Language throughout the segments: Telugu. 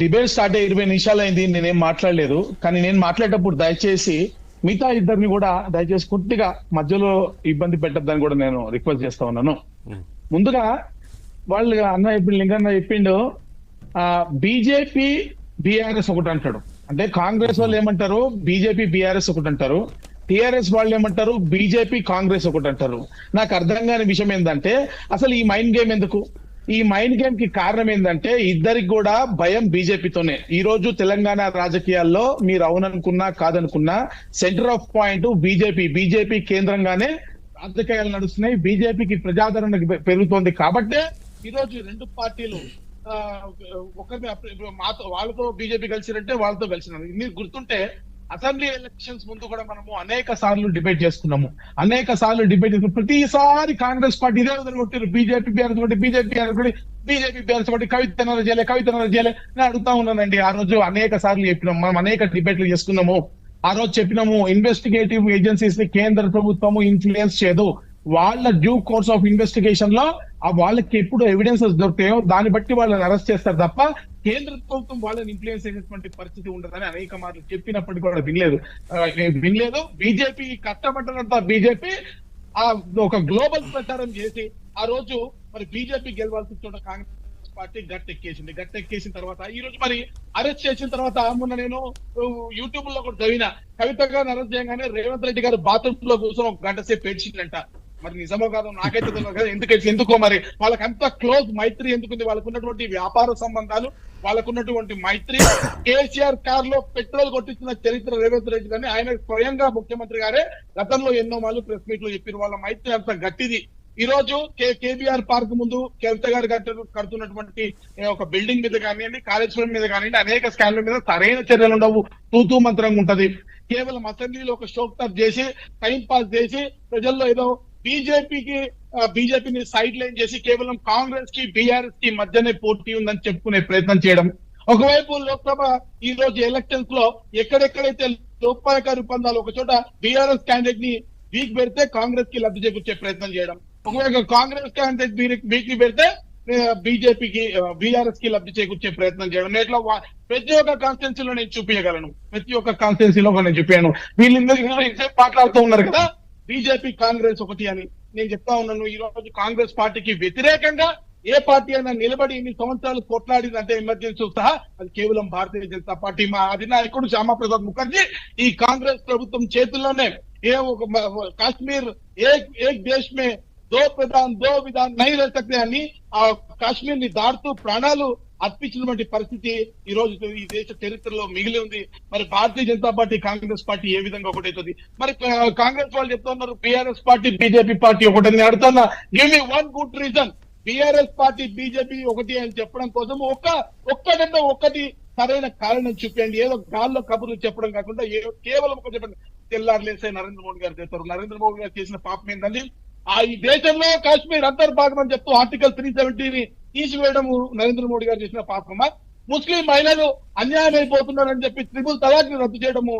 డిబేట్ స్టార్ట్ అయ్యి 20 నిమిషాలు అయింది, నేనేం మాట్లాడలేదు. కానీ నేను మాట్లాడేటప్పుడు దయచేసి మిగతా ఇద్దరిని కూడా దయచేసి కొద్దిగా మధ్యలో ఇబ్బంది పెట్టద్దని కూడా నేను రిక్వెస్ట్ చేస్తా ఉన్నాను. ముందుగా వాళ్ళు అన్న ఇప్పుడు లింగన్న చెప్పిండు, బీజేపీ బీఆర్ఎస్ ఒకటి అంటాడు. అంటే కాంగ్రెస్ వాళ్ళు ఏమంటారు, బీజేపీ బీఆర్ఎస్ ఒకటి అంటారు. టిఆర్ఎస్ వాళ్ళు ఏమంటారు, బీజేపీ కాంగ్రెస్ ఒకటి అంటారు. నాకు అర్థం కాని విషయం ఏంటంటే అసలు ఈ మైండ్ గేమ్ ఎందుకు? ఈ మైండ్ గేమ్ కి కారణం ఏంటంటే ఇద్దరికి కూడా భయం బీజేపీతోనే. ఈ రోజు తెలంగాణ రాజకీయాల్లో మీరు అవుననుకున్నా కాదనుకున్నా సెంటర్ ఆఫ్ పాయింట్ బీజేపీ కేంద్రంగానే రాజకీయాలు నడుస్తున్నాయి. బీజేపీకి ప్రజాదరణ పెరుగుతోంది. కాబట్టే ఈ రోజు రెండు పార్టీలు ఒకరి వాళ్ళతో బీజేపీ కలిసిరంటే వాళ్ళతో కలిసినారు. మీరు గుర్తుంటే అసెంబ్లీ ఎలక్షన్స్ ముందు కూడా మనము అనేక సార్లు డిబేట్ చేసుకున్నాము. ప్రతిసారి కాంగ్రెస్ పార్టీ ఇదే విధంగా కొట్టారు, బీజేపీ బీఆర్ఎస్ ఒకటి, బీజేపీ బీఆర్ఎస్ ఒకటి, కవిత చేయలే నేను అడుగుతా ఉన్నానండి. ఆ రోజు అనేక సార్లు చెప్పినాము, మనం అనేక డిబేట్లు చేసుకున్నాము. ఆ రోజు చెప్పినాము, ఇన్వెస్టిగేటివ్ ఏజెన్సీస్ ని కేంద్ర ప్రభుత్వము ఇన్ఫ్లుయెన్స్ చేయదు. వాళ్ళ డ్యూ కోర్స్ ఆఫ్ ఇన్వెస్టిగేషన్ లో వాళ్ళకి ఎప్పుడు ఎవిడెన్సెస్ దొరుకుతాయో దాన్ని బట్టి వాళ్ళని అరెస్ట్ చేస్తారు తప్ప కేంద్ర ప్రభుత్వం వాళ్ళని ఇన్ఫ్లుయెన్స్ చేసేటువంటి పరిస్థితి ఉండదని అనేక మార్లు చెప్పినప్పటికీ కూడా వినలేదు. బీజేపీ కష్టపడ్డదంతా బీజేపీ ఒక గ్లోబల్ ప్రచారం చేసి ఆ రోజు మరి బీజేపీ గెలవాల్సిన చోట కాంగ్రెస్ పార్టీ గట్టెక్కేసిన తర్వాత ఈ రోజు మరి అరెస్ట్ చేసిన తర్వాత మొన్న నేను యూట్యూబ్ లో కూడా చదివిన, కవిత గారిని అరెస్ట్ చేయగానే రేవంత్ రెడ్డి గారు బాత్రూమ్ లో కూర్చొని ఒక గంట సేపు ఏడ్చిందంట. మరి నిజమో కాదో నాకైతే తెలియదు కదా, ఎందుకో మరి వాళ్ళకంత క్లోజ్ మైత్రి ఎందుకుంది? వాళ్ళకున్నటువంటి వ్యాపార సంబంధాలు, వాళ్ళకున్నటువంటి మైత్రి. కేసీఆర్ కార్ లో పెట్రోల్ కొట్టించిన చరిత్ర రేవంత్ రెడ్డి గారిని ఆయన స్వయంగా ముఖ్యమంత్రి గారే గతంలో ఎన్నో మార్లు ప్రెస్ మీట్ లో చెప్పారు. వాళ్ళ మైత్రి అంత గట్టిది. ఈ రోజు కేబీఆర్ పార్క్ ముందు కవిత గారు కడుతున్నటువంటి ఒక బిల్డింగ్ మీద కానివ్వండి, కాళేశ్వరం మీద కానివ్వండి, అనేక స్కాన్ల మీద సరైన చర్యలు ఉండవు, తూతూ మంత్రంగా ఉంటది. కేవలం అసెంబ్లీలో ఒక షోక్టాప్ చేసి టైం పాస్ చేసి ప్రజల్లో ఏదో బీజేపీని సైడ్ లైన్ చేసి కేవలం కాంగ్రెస్ కి బీఆర్ఎస్ కి మధ్యనే పోటీ ఉందని చెప్పుకునే ప్రయత్నం చేయడం. ఒకవైపు లోక్సభ ఈ రోజు ఎలక్షన్స్ లో ఎక్కడెక్కడైతే లోపాయకారి పొందాలో ఒక చోట బీఆర్ఎస్ క్యాండిడేట్ ని వీక్ పెడితే కాంగ్రెస్ కి లబ్ధి చేకూర్చే ప్రయత్నం చేయడం. ఒకవేళ కాంగ్రెస్ క్యాండిడేట్ వీక్ ని పెడితే బీజేపీకి బీఆర్ఎస్ కి లబ్ధి చేకూర్చే ప్రయత్నం చేయడం. ఇట్లా ప్రతి ఒక్క కాన్స్టిట్యున్సీలో నేను చూపించగలను, నేను చూపాను. వీళ్ళందరూ మాట్లాడుతూ ఉన్నారు కదా బీజేపీ కాంగ్రెస్ ఒకటి అని. నేను చెప్తా ఉన్నాను, ఈ రోజు కాంగ్రెస్ పార్టీకి వ్యతిరేకంగా ఏ పార్టీ అయినా నిలబడి ఇన్ని సంవత్సరాలు కొట్లాడిందంటే ఎమర్జెన్సీ సహా అది కేవలం భారతీయ జనతా పార్టీ. మా అధినాయకుడు శ్యామాప్రసాద్ ముఖర్జీ ఈ కాంగ్రెస్ ప్రభుత్వం చేతుల్లోనే కాశ్మీర్ ఏక్ దేశ్ మే దో ప్రధాన్ దో విధాన్ నై రह सकते అని ఆ కాశ్మీర్ ని దాటుతూ ప్రాణాలు అర్పించినటువంటి పరిస్థితి ఈ రోజు ఈ దేశ చరిత్రలో మిగిలి ఉంది. మరి భారతీయ జనతా పార్టీ కాంగ్రెస్ పార్టీ ఏ విధంగా ఒకటవుతుంది? మరి కాంగ్రెస్ వాళ్ళు చెప్తా ఉన్నారు బీఆర్ఎస్ పార్టీ బీజేపీ పార్టీ ఒకటి. అడుగుతున్నా, give me one good reason BRS party BJP ఒకటి అని చెప్పడం కోసం ఒక్కటి సరైన కారణం చూపించండి. ఏదో గాల్లో కబుర్లు చెప్పడం కాకుండా కేవలం ఒక చెప్పండి. తెల్లారులేసే నరేంద్ర మోడీ గారు చేస్తారు. నరేంద్ర మోడీ గారు చేసిన పాపం ఏంటండి? ఈ దేశంలో కాశ్మీర్ అంతర్భాగం అని చెప్తూ ఆర్టికల్ 370ని తీసివేయడం నరేంద్ర మోడీ గారు చేసిన పాపమా? ముస్లిం మహిళలు అన్యాయం అయిపోతున్నారని చెప్పి ట్రిపుల్ తలాక్ ని రద్దు చేయడము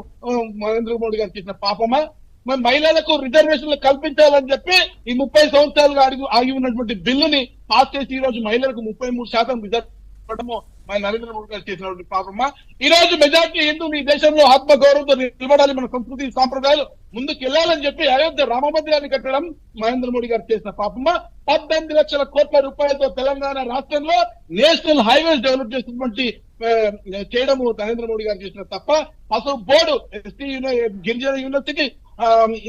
నరేంద్ర మోడీ గారు చేసిన పాపమా? మరి మహిళలకు రిజర్వేషన్లు కల్పించాలని చెప్పి ఈ 30 సంవత్సరాలుగా ఆగి ఉన్నటువంటి బిల్లుని పాస్ చేసి ఈ రోజు మహిళలకు 33% రిజర్వ్ మన నరేంద్ర మోడీ గారు చేసినటువంటి పాపమా? ఈ రోజు మెజార్టీ హిందువులు ఈ దేశంలో ఆత్మగౌరవంతో నిలబడాలి, మన సంస్కృతి సాంప్రదాయాలు ముందుకు వెళ్ళాలని చెప్పి అయోధ్య రామ మందిరాన్ని కట్టడం నరేంద్ర మోడీ గారు చేసిన పాపమా? 18 లక్షల కోట్ల రూపాయలతో తెలంగాణ రాష్ట్రంలో నేషనల్ హైవేస్ డెవలప్ చేసినటువంటి చేయడము నరేంద్ర మోడీ గారు చేసిన తప్ప. పసుపు బోర్డు ఎస్టీ గిరిజన యూనివర్సిటీ,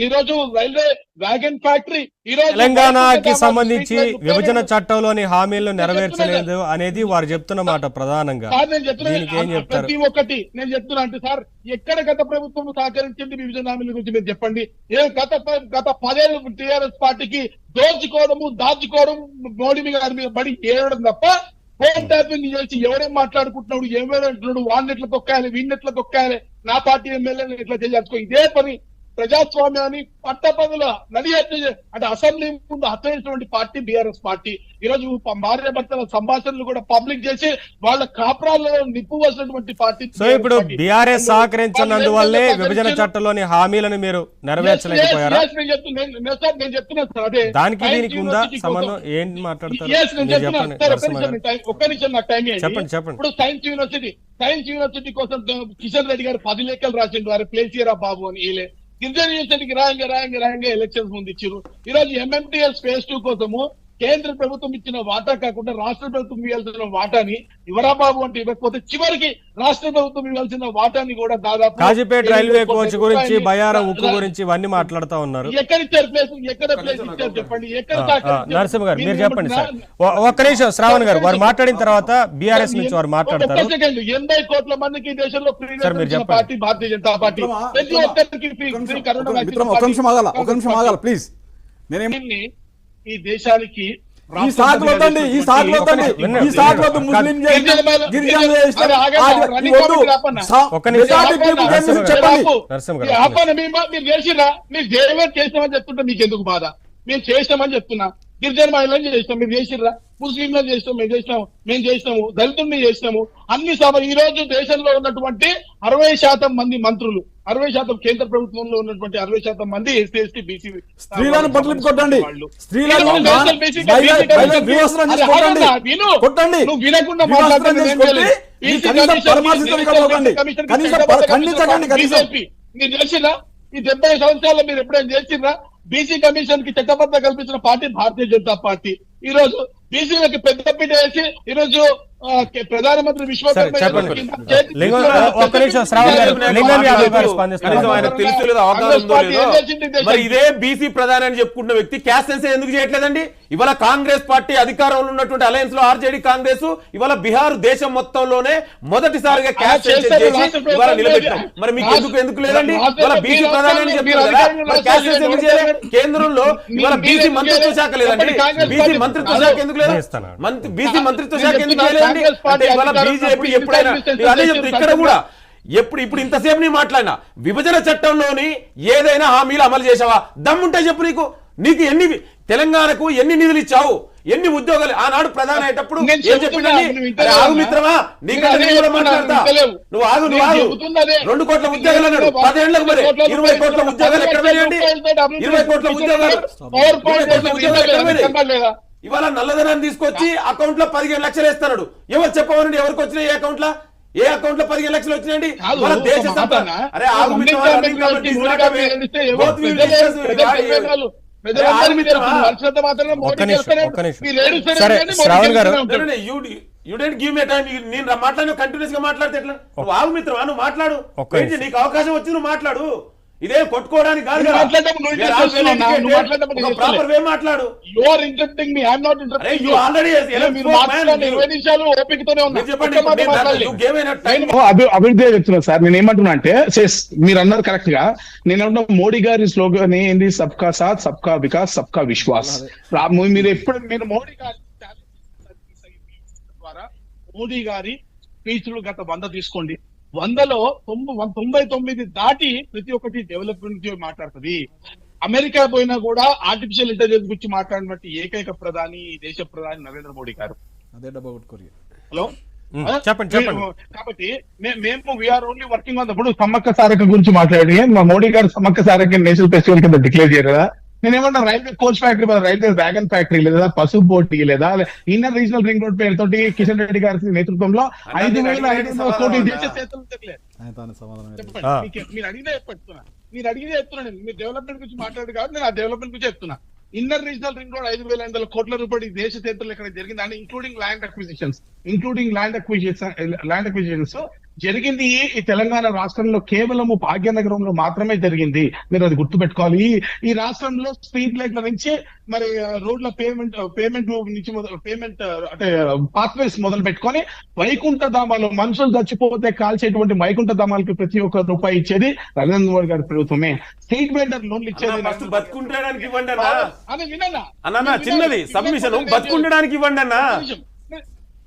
ఈ రోజు రైల్వే వ్యాగన్ ఫ్యాక్టరీ, ఈ రోజు తెలంగాణకి సంబంధించి విభజన చట్టంలోని హామీలను నెరవేర్చలేదు అనేది వారు చెప్తున్న మాట ప్రధానంగా. ప్రతి ఒక్కటి నేను చెప్తున్నా అంటే సార్, ఎక్కడ గత ప్రభుత్వం సహకరించింది విభజన హామీల గురించి మీరు చెప్పండి. గత 10 ఏళ్ళు టీఆర్ఎస్ పార్టీకి దాచుకోవడం మోడీ గారి మీద బడి ఏడడం తప్ప ఫోన్ ట్యాపింగ్ చేసి ఎవరేం మాట్లాడుకుంటున్నాడు, ఎవరంటున్నాడు, వాడిని ఎట్లా తొక్కాలి, వీడిని ఎట్లా తొక్కాలి, నా పార్టీ ఎమ్మెల్యేని ఎట్లా చేయాల్సుకో, ఇదే పని ప్రజాస్వామ్యాన్ని పట్టపగల అంటే అసెంబ్లీ ముందు హత్యటువంటి పార్టీ బీఆర్ఎస్ పార్టీ. ఈ రోజు భార్య భర్తల సంభాషణలు కూడా పబ్లిక్ చేసి వాళ్ళ కాపురాలలో నిప్పువలసినటువంటి పార్టీ. సో ఇప్పుడు బీఆర్ఎస్ సహకరించినందువల్లే విభజన చట్టంలోని హామీలను మీరు నెరవేర్చలేకపోయారా? నేను చెప్తున్నాను సార్, అదే దానికి దీనికి ఉందా సంబంధం? ఏం మాట్లాడతారు? ఒక్క నిమిషం నాకు టైం చెప్పండి చెప్పండి. ఇప్పుడు సైన్స్ యూనివర్సిటీ కోసం కిషన్ రెడ్డి గారు 10 లేఖలు రాసిండు, వారు ప్లేస్ చేయరా బాబు అని. వీళ్ళే గిరిజన యూనివర్సిటీకి రాయంగా ఎలక్షన్స్ ముందు ఇచ్చారు. ఈ రోజు MMTS phase 2 కోసము కేంద్ర ప్రభుత్వం ఇచ్చిన వాటా కాకుండా రాష్ట్ర ప్రభుత్వం ఇవ్వాల్సిన వాటాని ఇవరా బాబు అంటే ఇవ్వకపోతే చివరికి రాష్ట్ర ప్రభుత్వం ఇవ్వాల్సిన వాటాని కూడా దాదాపు కాజీపేట రైల్వే కోచ్ గురించి, బయారా ఉక్కు గురించి ఇవన్నీ మాట్లాడుతా ఉన్నారు. ఎక్కడ ప్లేస్ ఇచ్చారు చెప్పండి? నరసింహ గారు మీరు చెప్పండి సార్. ఒక్క నిమిషం శ్రావణ్ గారు, వారు మాట్లాడిన తర్వాత బీఆర్ఎస్ నుంచి వారు మాట్లాడతారు. 80 కోట్ల మందికి ఈ దేశంలో పార్టీ భారతీయ జనతా పార్టీ. ప్రతి ఒక్కరికి ప్లీజ్. ఈ దేశానికి ఈ సాకులు వద్దండి, ఈ సాకులు వద్దండి, ఈ సాకులు వద్దు. ముస్లిం మీరు చేసిరా? మీరు జయవేర్ చేసినామని చెప్తుంటే మీకు ఎందుకు బాధ? మేము చేసినామని చెప్తున్నా. గిరిజన మహిళలను చేసినాం, మీరు చేసిర్రా? ముస్లింలను చేసినాం, మేము చేసినాము. దళితుల్ని చేసినాము. అన్ని సభ ఈ రోజు దేశంలో ఉన్నటువంటి 60% మంది మంత్రులు, 60% కేంద్ర ప్రభుత్వంలో ఉన్నటువంటి 60% మంది ఎస్సీ ఎస్టీ బీసీ స్త్రీలను పట్ల కొట్టండి. నువ్వు వినకుండా మీరు చేసిరా? ఈ 70 సంవత్సరాల్లో మీరు ఎప్పుడైనా చేసిర్రా? బీసీ కమిషన్ కి చట్టబద్ధ కల్పించిన పార్టీ భారతీయ జనతా పార్టీ. ఈ రోజు బీసీలకు పెద్దపీట వేసి ఈ రోజు ప్రధానమంత్రి ఇదే బీసీ ప్రధాని అని చెప్పుకుంటున్న వ్యక్తి క్యాస్ట్ సెన్సస్ ఎందుకు చేయట్లేదండి? ఇవాళ కాంగ్రెస్ పార్టీ అధికారంలో ఉన్నటువంటి అలయన్స్ లో ఆర్జేడీ కాంగ్రెస్ ఇవాళ బీహార్ దేశం మొత్తంలోనే మొదటిసారిగా క్యాస్ట్ సెన్సస్ చేసి ఇవాళ నిలబెట్టాం. మరి మీకు ఎందుకు లేదండి? ఇవాళ బీసీ ప్రధాని అని చెప్తున్నారు కదా, మరి క్యాస్ట్ సెన్సస్ ఎందుకు చేయలేదు? కేంద్రంలో ఇవాళ బీసీ మంత్రిత్వ శాఖ లేదండి. బీసీ మంత్రిత్వ శాఖ ఎందుకు లేదు? బీసీ మంత్రిత్వ శాఖ ఎందుకు లేదండి? అంటే ఇవాళ బీజేపీ ఎప్పుడైనా అదే చెప్తుంది. ఇక్కడ కూడా ఇప్పుడు ఇంతసేపు నీ మాట్లాడినా విభజన చట్టంలోని ఏదైనా హామీలు అమలు చేసావా? దమ్ముంటే చెప్పు. నీకు ఎన్ని తెలంగాణకు ఎన్ని నిధులు ఇచ్చావు? ఎన్ని ఉద్యోగాలు? ఆనాడు ప్రధాని అయ్యేటప్పుడు ఏం చెప్పిండండి? ఆగు మిత్రమా, నీకంటే నేను కూడా మాట్లాడతా. నువ్వు ఆగు 2 కోట్ల ఉద్యోగాలు అన్నాడు 10 ఏళ్లకు. మరి 20 కోట్ల ఉద్యోగాలు ఎక్కడ పోయాయండి? 20 కోట్ల ఉద్యోగాలు ఇవాళ నల్లధనాన్ని తీసుకొచ్చి అకౌంట్ లో 15 లక్షలు వేస్తున్నాడు. ఎవరు చెప్పమనండి? ఎవరికి వచ్చినాయి? ఏ అకౌంట్ లో 15 లక్షలు వచ్చినాయండి? దేశ అరే నేను మాట్లాడిన కంటిన్యూస్ గా మాట్లాడితే ఎట్లా? నువ్వు ఆగు మిత్రమా, నువ్వు మాట్లాడు. నీకు అవకాశం వచ్చి నువ్వు మాట్లాడు. ఇదే కొట్టుకోవడానికి కాదు. ప్రాపర్ వే మాట్లాడు. అభివృద్ధి చెప్తున్నా సార్. నేను ఏమంటున్నా అంటే మీరు అన్నారు కరెక్ట్ గా. నేను ఏమంటున్నా మోడీ గారి స్లోగన్ ఏంది? సబ్కా సాత్, సబ్కా వికాస్, సబ్కా విశ్వాస్. మీరు ఎప్పుడు మీరు మోడీ గారి స్పీచ్లు గత 100 తీసుకోండి. 100లో 99 దాటి ప్రతి ఒక్కటి డెవలప్మెంట్ గురించి మాట్లాడుతుంది. అమెరికా పోయినా కూడా ఆర్టిఫిషియల్ ఇంటెలిజెన్స్ గురించి మాట్లాడినట్టు ఏకైక ప్రధాని ఈ దేశ ప్రధాని నరేంద్ర మోడీ గారు. హలో చెప్పండి. కాబట్టి మేము వీఆర్ ఓన్లీ వర్కింగ్ ఆన్ ఇప్పుడు సమ్మక్క సారక్క గురించి మాట్లాడి మా మోడీ గారు సమ్మక్క సారక్క నేషనల్ ఫెస్టివల్ కింద డిక్లేర్ చేయరు కదా. నేనేమన్నా railway coach factory, railway wagon factory లేదా పసుపు పోటీ లేదా ఇన్నర్ రీజనల్ రింగ్ రోడ్ పేరుతోటి కిషన్ రెడ్డి గారి నేతృత్వంలో 5,500 కోటి దేశ చేతులు మీరు అడిగితే చెప్తున్నా. మీరు డెవలప్మెంట్ గురించి మాట్లాడు కాబట్టి నేను ఆ డెవలప్మెంట్ గురించి చెప్తున్నా. ఇన్నర్ రీజనల్ రింగ్ రోడ్ 5,500 కోట్ల రూపాయలు దేశ చేతులు ఎక్కడ జరిగింది అంటే ఇంక్లూడింగ్ ల్యాండ్ అక్విజిషన్స్ జరిగింది ఈ తెలంగాణ రాష్ట్రంలో కేవలము భాగ్యనగరంలో మాత్రమే జరిగింది. మీరు అది గుర్తుపెట్టుకోవాలి. ఈ రాష్ట్రంలో స్ట్రీట్ లైట్ల నుంచి మరి రోడ్ల పేమెంట్ నుంచి పేమెంట్ అంటే పాత్వేస్ మొదలు పెట్టుకొని వైకుంఠ ధామాలు మనుషులు చచ్చిపోతే కాల్చేటువంటి వైకుంఠ ధామాలకు ప్రతి ఒక్క రూపాయి ఇచ్చేది నరేంద్ర మోడీ గారి ప్రభుత్వమే. స్ట్రీట్ వెండర్ లోన్లు ఇచ్చేది బతుకుండడానికి ఇవ్వండి అన్న. చిన్నది సబ్మిషన్ బతుకుండడానికి ఇవ్వండి అన్న.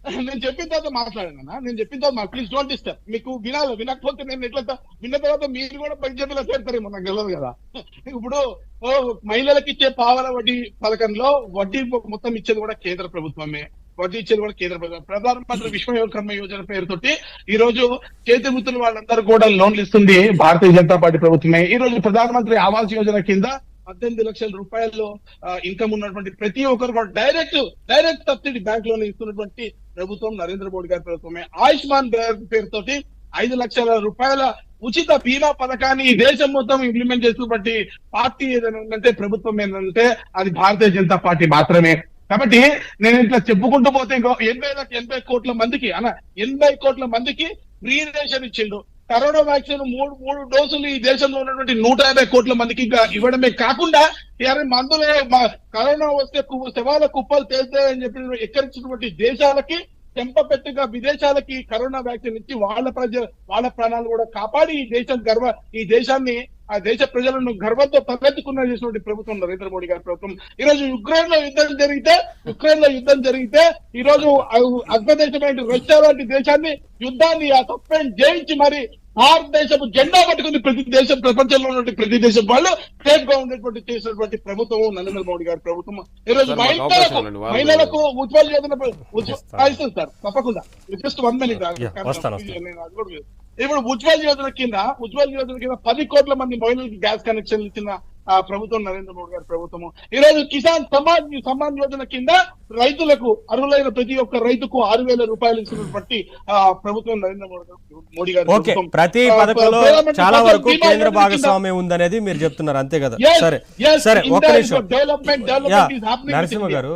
నేను చెప్పిన తర్వాత మాట్లాడాను. నేను చెప్పిన తర్వాత ప్లీజ్ డోంట్ డిస్టర్బ్. మీకు వినాలి, వినకపోతే నేను ఎట్లా విన్న తర్వాత మీరు కూడా బడ్జెట్లో చేస్తారేమో నాకు తెలియదు కదా. ఇప్పుడు మహిళలకు ఇచ్చే పావల వడ్డీ పథకంలో వడ్డీ మొత్తం ఇచ్చేది కూడా కేంద్ర ప్రభుత్వమే, వడ్డీ ఇచ్చేది కూడా కేంద్ర ప్రభుత్వం. ప్రధానమంత్రి విశ్వకర్మ యోజన పేరుతోటి ఈ రోజు చేతి వృత్తులు వాళ్ళందరూ కూడా లోన్లు ఇస్తుంది భారతీయ జనతా పార్టీ ప్రభుత్వమే. ఈ రోజు ప్రధానమంత్రి ఆవాస్ యోజన కింద 18 లక్షల రూపాయలు ఇన్కమ్ ఉన్నటువంటి ప్రతి ఒక్కరు కూడా డైరెక్ట్ సబ్సిడీ బ్యాంక్ లోన్ ఇస్తున్నటువంటి ప్రభుత్వం నరేంద్ర మోడీ గారి ప్రభుత్వమే. ఆయుష్మాన్ పేరుతోటి 5 లక్షల రూపాయల ఉచిత బీమా పథకాన్ని ఈ దేశం మొత్తం ఇంప్లిమెంట్ చేస్తున్నటువంటి పార్టీ ఏదైనా ఉందంటే ప్రభుత్వం ఏంటంటే అది భారతీయ జనతా పార్టీ మాత్రమే. కాబట్టి నేను ఇట్లా చెప్పుకుంటూ పోతే ఇంకో 80 కోట్ల మందికి 80 కోట్ల మందికి ఫ్రీ రేషన్ ఇచ్చిండు. కరోనా వ్యాక్సిన్ మూడు డోసులు ఈ దేశంలో ఉన్నటువంటి 150 కోట్ల మందికి ఇవ్వడమే కాకుండా మందులే కరోనా వస్తే శవాల కుప్పలు తేలుతాయని చెప్పి ఎక్కరించినటువంటి దేశాలకి చెంపపెట్టుగా విదేశాలకి కరోనా వ్యాక్సిన్ ఇచ్చి వాళ్ళ ప్రాణాలు కూడా కాపాడి ఈ దేశాన్ని ఆ దేశ ప్రజలను గర్వంతో తలెత్తుకున్న చేసినటువంటి ప్రభుత్వం నరేంద్ర మోడీ గారి ప్రభుత్వం. ఈ రోజు యుక్రెయిన్ లో యుద్ధం జరిగితే ఈ రోజు అగ్రదేశమైన రష్యా లాంటి దేశాన్ని యుద్ధాన్ని ఆ తప్పని జయించి మరి భారతదేశపు జెండా పట్టుకుని ప్రపంచంలో ఉన్నటువంటి ప్రతి దేశం వాళ్ళు సేఫ్ గా ఉండేటువంటి చేసినటువంటి ప్రభుత్వం నరేంద్ర మోడీ గారి ప్రభుత్వం. ఈ రోజు మహిళలకు ఉజ్వల్ యోజన సార్ తప్పకుండా జస్ట్ 1 మినిట్. ఇప్పుడు ఉజ్వల్ యోజన కింద 10 కోట్ల మంది మహిళలకు గ్యాస్ కనెక్షన్ ఇచ్చిన ప్రభుత్వం నరేంద్ర మోడీ గారి ప్రభుత్వము. ఈ రోజు కిసాన్ సమ్మాన్ యోజన కింద రైతులకు అర్హులైన ప్రతి ఒక్క రైతుకు 6,000 రూపాయలు ఇచ్చినటువంటి ప్రభుత్వం నరేంద్ర మోడీ గారి ప్రభుత్వం. ప్రతి పథకంలో చాలా వరకు కేంద్ర భాగస్వామ్యం ఉందనేది మీరు చెప్తున్నారు, అంతే కదా? సరే ఒక్క నిమిషం నరసింహ గారు,